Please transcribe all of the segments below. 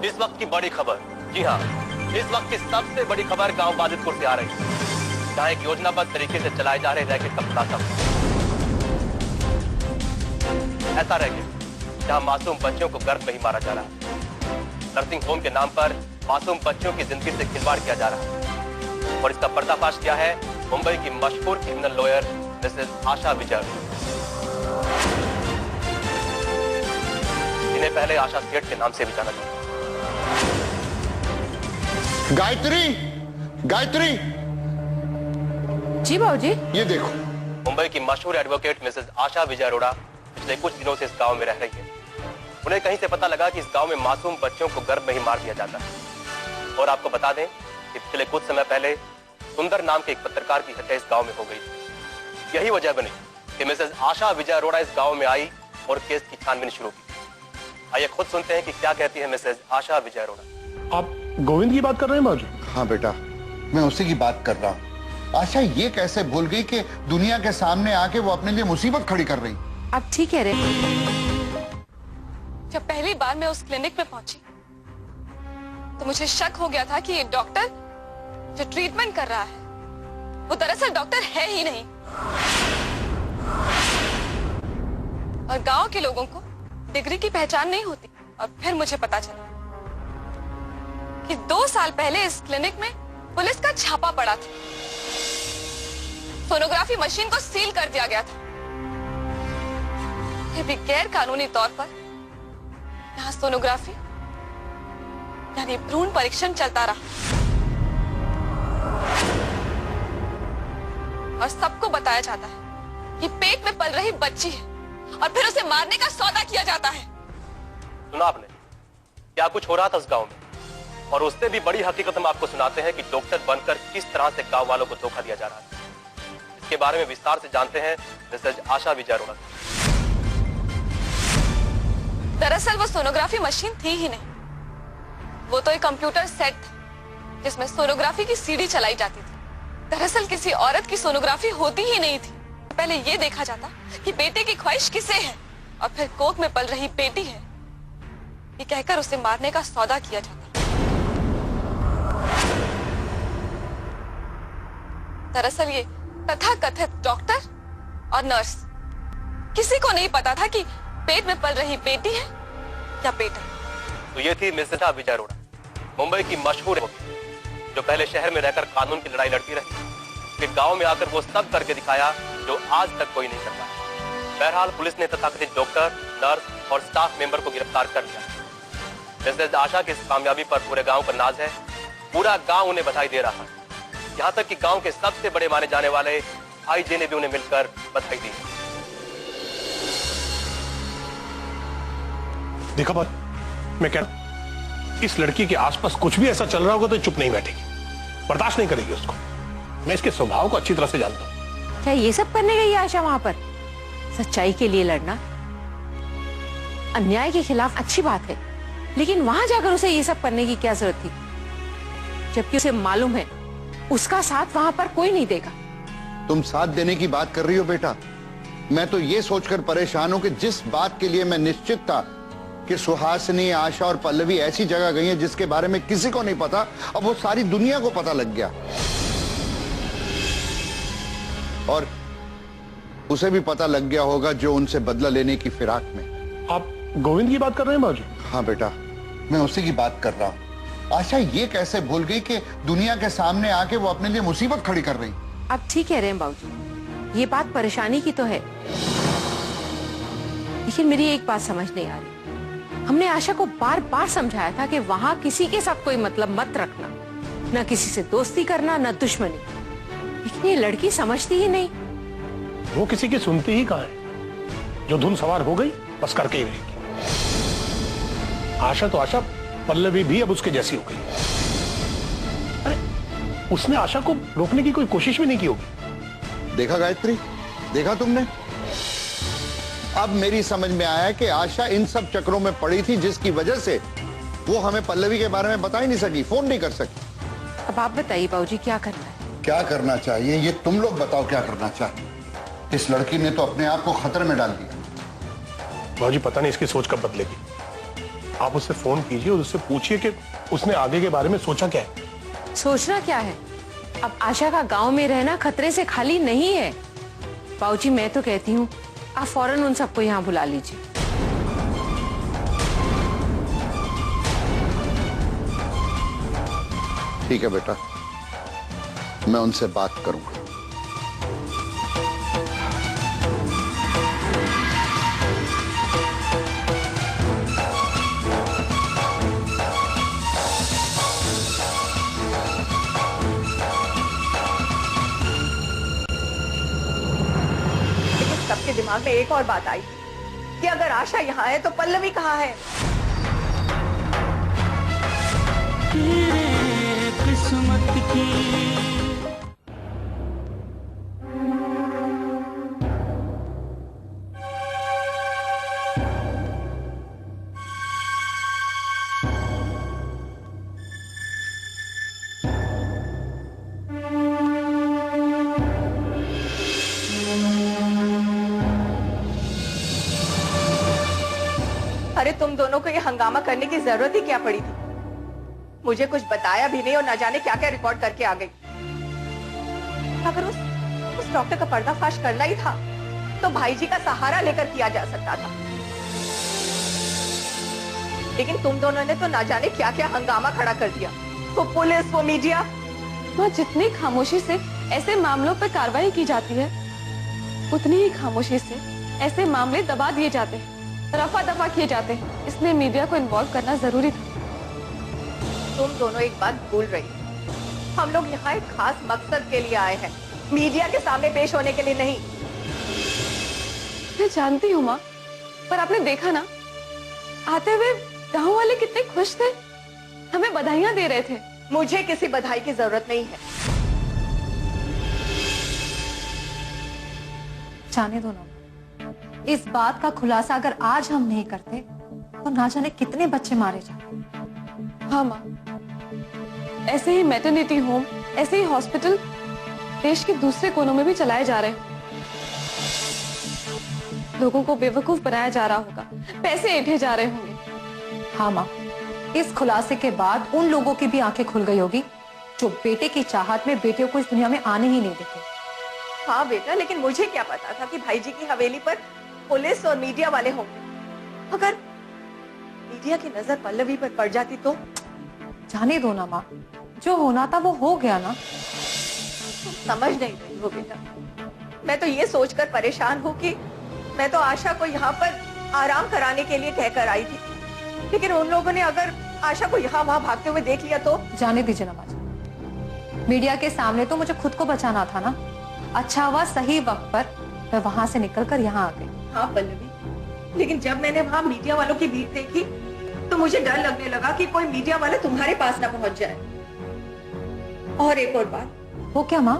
इस वक्त की बड़ी खबर, जी हाँ, इस वक्त की सबसे बड़ी खबर गांव बाजितपुर से आ रही है, जहां एक योजनाबद्ध तरीके से चलाए जा रहे रैकेट का खुलासा हुआ। ऐसा रैकेट जहां मासूम बच्चों को गर्भ में ही मारा जा रहा है। नर्सिंग होम के नाम पर मासूम बच्चों की जिंदगी से खिलवाड़ किया जा रहा है। और इसका पर्दाफाश किया है मुंबई की मशहूर क्रिमिनल लॉयर मिसेस आशा विजय, जिन्हें पहले आशा सेठ के नाम से भी जाना जाता है। गायत्री, गायत्री। जी बाबूजी। ये देखो, मुंबई की मशहूर एडवोकेट मिसेस आशा विजय अरोड़ा पिछले कुछ दिनों से इस गांव में रह रही है। उन्हें कहीं से पता लगा कि इस गांव में मासूम बच्चों को गर्भ में ही मार दिया जाता है। और आपको बता दें कि पिछले कुछ समय पहले सुंदर नाम के एक पत्रकार की हत्या इस गांव में हो गई। यही वजह बनी कि मिसेस आशा विजय अरोड़ा इस गांव में आई और केस की छानबीन शुरू की। आइए खुद सुनते हैं कि क्या कहती है मिसेस आशा विजय अरोड़ा। आप गोविंद की बात कर रहे हैं बाबूजी? हाँ बेटा, मैं उसी की बात कर रहा हूँ। आशा ये कैसे भूल गई कि दुनिया के सामने आके वो अपने लिए मुसीबत खड़ी कर रही। आप ठीक कह रहे हैं। जब पहली बार मैं उस क्लिनिक में पहुंची तो मुझे शक हो गया था कि ये डॉक्टर जो ट्रीटमेंट कर रहा है वो दरअसल डॉक्टर है ही नहीं। और गांव के लोगों को डिग्री की पहचान नहीं होती। और फिर मुझे पता चला कि 2 साल पहले इस क्लिनिक में पुलिस का छापा पड़ा था। सोनोग्राफी मशीन को सील कर दिया गया था। फिर भी गैर कानूनी तौर पर यहाँ सोनोग्राफी यानी भ्रूण परीक्षण चलता रहा और सबको बताया जाता है कि पेट में पल रही बच्ची है और फिर उसे मारने का सौदा किया जाता है। सुना आपने क्या कुछ हो रहा था उस गांव में? और उससे भी बड़ी हकीकत हम आपको सुनाते हैं कि डॉक्टर बनकर किस तरह से गांव वालों को धोखा दिया जा रहा है। इसके बारे में विस्तार से जानते हैं मिसेस आशा विजय अरोड़ा। दरअसल वो सोनोग्राफी मशीन थी ही नहीं, वो तो एक कंप्यूटर सेट था जिसमें सोनोग्राफी की सीडी चलाई जाती थी। दरअसल किसी औरत की सोनोग्राफी होती ही नहीं थी। पहले ये देखा जाता कि बेटे की ख्वाहिश किसे है और फिर कोख में पल रही बेटी है ये कहकर उसे मारने का सौदा किया जाता। दरअसल ये तथाकथित डॉक्टर और नर्स किसी को नहीं पता था कि पेट में पल रही बेटी है या बेटा। तो ये थी मिसेस विजय अरोड़ा, मुंबई की मशहूर जो पहले शहर में रहकर कानून की लड़ाई लड़ती रही, फिर गांव में आकर वो सब करके दिखाया जो आज तक कोई नहीं कर पाया। बहरहाल पुलिस ने तथाकथित डॉक्टर, नर्स और स्टाफ मेंबर को गिरफ्तार कर लिया। मिसेस आशा की इस कामयाबी पर पूरे गांव का नाज है। पूरा गांव उन्हें बधाई दे रहा है। यहाँ तक कि गांव के सबसे बड़े माने जाने वाले आईजी ने भी उन्हें मिलकर बधाई दी। देखा बात, मैं कह रहा इस लड़की के आसपास कुछ भी ऐसा चल रहा होगा तो चुप नहीं बैठेगी, बर्दाश्त नहीं करेगी उसको। मैं इसके स्वभाव को अच्छी तरह से जानता हूँ। क्या ये सब करने गई आशा वहां पर? सच्चाई के लिए लड़ना, अन्याय के खिलाफ अच्छी बात है, लेकिन वहां जाकर उसे ये सब करने की क्या जरूरत थी, जबकि उसे मालूम है उसका साथ वहां पर कोई नहीं देगा। तुम साथ देने की बात कर रही हो बेटा? मैं तो ये सोचकर परेशान हूं कि जिस बात के लिए मैं निश्चित था कि सुहासिनी, आशा और पल्लवी ऐसी जगह गई हैं जिसके बारे में किसी को नहीं पता, अब वो सारी दुनिया को पता लग गया। और उसे भी पता लग गया होगा जो उनसे बदला लेने की फिराक में। आप गोविंद की बात कर रहे हैं बाबूजी? हाँ बेटा, मैं उसी की बात कर रहा हूँ। आशा ये कैसे भूल गई कि दुनिया के सामने आके वो अपने लिए मुसीबत खड़ी कर रही। आप ठीक कह रहे हैं बाबूजी, ये बात परेशानी की तो है, लेकिन मेरी एक बात समझ नहीं आ रही। हमने आशा को बार बार समझाया था कि वहां किसी के साथ कोई मतलब मत रखना, न किसी से दोस्ती करना न दुश्मनी, लेकिन ये लड़की समझती ही नहीं। वो किसी की सुनती ही कहाँ है। जो धुन सवार हो गई बस करके ही रहेगी। आशा तो आशा, पल्लवी भी अब उसके जैसी हो गई। अरे उसने आशा को रोकने की कोई कोशिश भी नहीं की होगी। देखा गायत्री, देखा तुमने? अब मेरी समझ में आया कि आशा इन सब चक्रों में पड़ी थी जिसकी वजह से वो हमें पल्लवी के बारे में बता ही नहीं सकी, फोन नहीं कर सकी। अब आप बताइए बाबूजी, क्या करना है? क्या करना चाहिए ये तुम लोग बताओ। क्या करना चाहिए? इस लड़की ने तो अपने आप को खतरे में डाल दिया। बाबूजी पता नहीं इसकी सोच कब बदलेगी। आप उससे फोन कीजिए और उससे पूछिए कि उसने आगे के बारे में सोचा क्या है। सोचना क्या है? अब आशा का गांव में रहना खतरे से खाली नहीं है। बाबूजी, मैं तो कहती हूँ आप फौरन उन सबको यहाँ बुला लीजिए। ठीक है बेटा, मैं उनसे बात करूंगा। सबके दिमाग में एक और बात आई कि अगर आशा यहाँ है तो पल्लवी कहाँ है? किस्मत की अरे तुम दोनों को ये हंगामा करने की जरूरत ही क्या पड़ी थी? मुझे कुछ बताया भी नहीं और न जाने क्या क्या रिकॉर्ड करके आ गई। अगर उस डॉक्टर का पर्दाफाश करना ही था तो भाई जी का सहारा लेकर किया जा सकता था, लेकिन तुम दोनों ने तो न जाने क्या क्या हंगामा खड़ा कर दिया। वो पुलिस, वो मीडिया। माँ, जितनी खामोशी से ऐसे मामलों पर कार्रवाई की जाती है, उतनी ही खामोशी से ऐसे मामले दबा दिए जाते हैं, रफा दफा किए जाते हैं। इसलिए मीडिया को इन्वॉल्व करना जरूरी था। तुम दोनों एक बात भूल रही हो, हम लोग यहाँ एक खास मकसद के लिए आए हैं, मीडिया के सामने पेश होने के लिए नहीं। मैं जानती हूँ माँ, पर आपने देखा ना, आते हुए गांव वाले कितने खुश थे, हमें बधाइयां दे रहे थे। मुझे किसी बधाई की जरूरत नहीं है। जाने दो ना, इस बात का खुलासा अगर आज हम नहीं करते तो ना जाने कितने बच्चे मारे जाते। हाँ माँ, ऐसे ही मैटरनिटी होम, ऐसे ही हॉस्पिटल देश के दूसरे कोनों में भी चलाए जा रहे हैं। लोगों को बेवकूफ बनाया जा रहा होगा, पैसे ऐंठे जा रहे होंगे। हाँ माँ, इस खुलासे के बाद उन लोगों की भी आंखें खुल गई होगी जो बेटे की चाहत में बेटियों को इस दुनिया में आने ही नहीं देते। हाँ बेटा, लेकिन मुझे क्या पता था कि भाई जी की हवेली पर पुलिस और मीडिया वाले होंगे। अगर मीडिया की नजर पल्लवी पर पड़ जाती तो? जाने दो ना माँ, जो होना था वो हो गया ना। तुम समझ नहीं रही हो बेटा। मैं तो ये सोचकर परेशान हूँ कि मैं तो आशा को यहाँ पर आराम कराने के लिए कहकर आई थी, लेकिन उन लोगों ने अगर आशा को यहाँ वहाँ भागते हुए देख लिया तो? जाने दीजिए ना माँ जी, मीडिया के सामने तो मुझे खुद को बचाना था ना। अच्छा हुआ सही वक्त पर मैं वहां से निकलकर यहाँ आ गई। हाँ पल्लवी, लेकिन जब मैंने वहाँ मीडिया वालों की भीड़ देखी तो मुझे डर लगने लगा कि कोई मीडिया वाला तुम्हारे पास ना पहुंच जाए। और एक और बात। वो क्या माँ?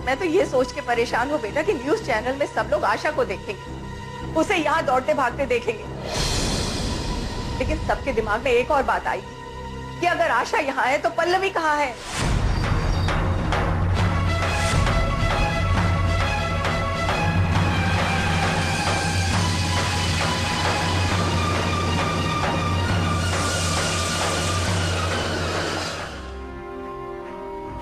मैं तो ये सोच के परेशान हूँ बेटा कि न्यूज चैनल में सब लोग आशा को देखेंगे, उसे यहाँ दौड़ते भागते देखेंगे, लेकिन सबके दिमाग में एक और बात आई कि अगर आशा यहाँ है तो पल्लवी कहाँ है?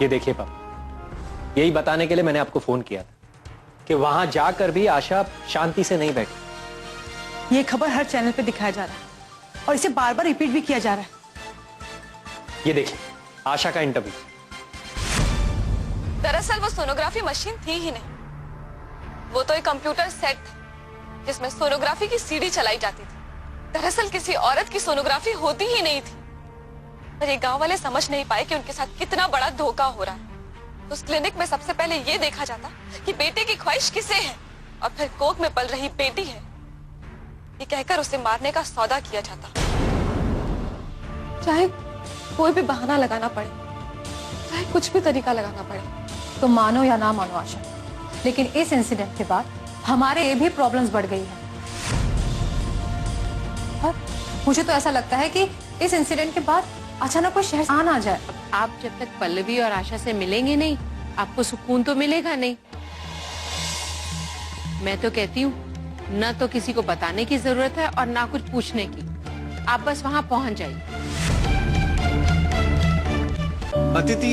ये देखिए पापा, यही बताने के लिए मैंने आपको फोन किया था कि वहां जाकर भी आशा शांति से नहीं बैठी। ये खबर हर चैनल पे दिखाया जा रहा है और इसे बार बार रिपीट भी किया जा रहा है। ये देखिए आशा का इंटरव्यू। दरअसल वो सोनोग्राफी मशीन थी ही नहीं, वो तो एक कंप्यूटर सेट था जिसमें सोनोग्राफी की सीडी चलाई जाती थी। दरअसल किसी औरत की सोनोग्राफी होती ही नहीं थी, पर ये गांव वाले समझ नहीं पाए कि उनके साथ कितना बड़ा धोखा हो रहा है। उस क्लिनिक में सबसे पहले ये देखा जाता कि बेटे की ख्वाहिश किसे है, और फिर कोख में पल रही बेटी है ये कहकर उसे मारने का सौदा किया जाता। चाहे कोई भी बहाना लगाना पड़े, चाहे कुछ भी तरीका लगाना पड़े। तो मानो या ना मानो आशा, लेकिन इस इंसिडेंट के बाद हमारे ये भी प्रॉब्लम्स बढ़ गई हैं। और मुझे तो ऐसा लगता है कि इस इंसिडेंट के बाद अचानक कोई शहर आ ना जाए। आप जब तक पल्लवी और आशा से मिलेंगे नहीं, आपको सुकून तो मिलेगा नहीं। मैं तो कहती हूँ, ना तो किसी को बताने की जरूरत है और ना कुछ पूछने की। आप बस वहां पहुंच जाइए। अतिथि